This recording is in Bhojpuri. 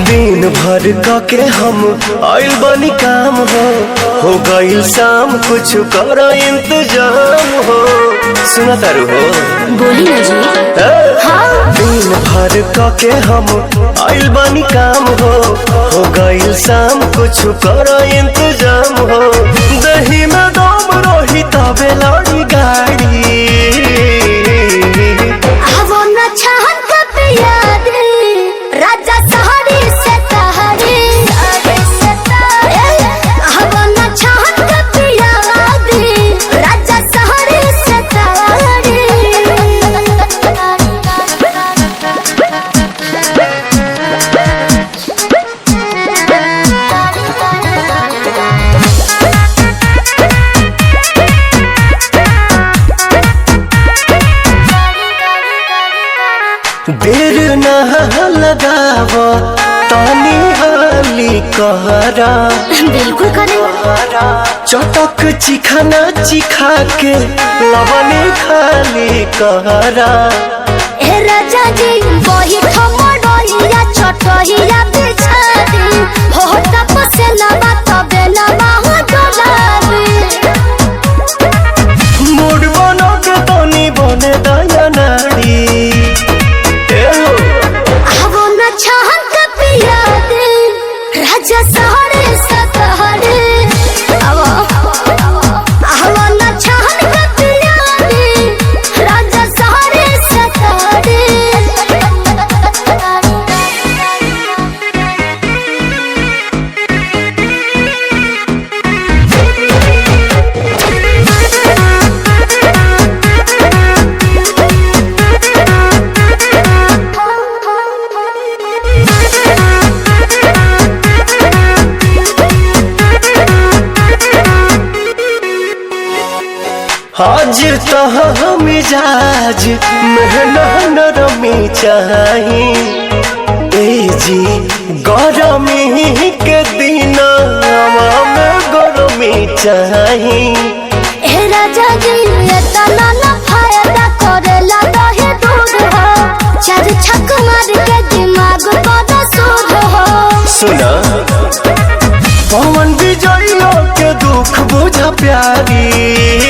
दिन भर के हम आइल बनी काम हो गईल शाम कुछ कर इंतजाम हो। सुना तारू हो बोली ना जी। दिन भर के हम आइल बनी काम हो गईल शाम कुछ कर इंतजाम हो। दही में दम रही तबे लड़ी गाड़ी देर न लगाव तानी हाली कहरा बिल्कुल करे। चटक चिखाना चिखा के लवने खाली कहरा। ए राजा जी वही ठमड़िया चटहिया बिछा दी हो तपसे लबा तबे लबा हो डोलाबी। मूड बनो के तनी बने दया नाड़ी राजा सहरे सतहरे राजा सहरे सतहरे। आज तो मिजाज मेहनत नरमी चाही। ए जी गरमी के दिन में गरमी चाही। ए राजा जी इतना ना फायदा करेला दहे दूध हो चार छक मार के दिमाग बड़ा सूद हो। सुना पवन विजय के दुख बुझा प्यारी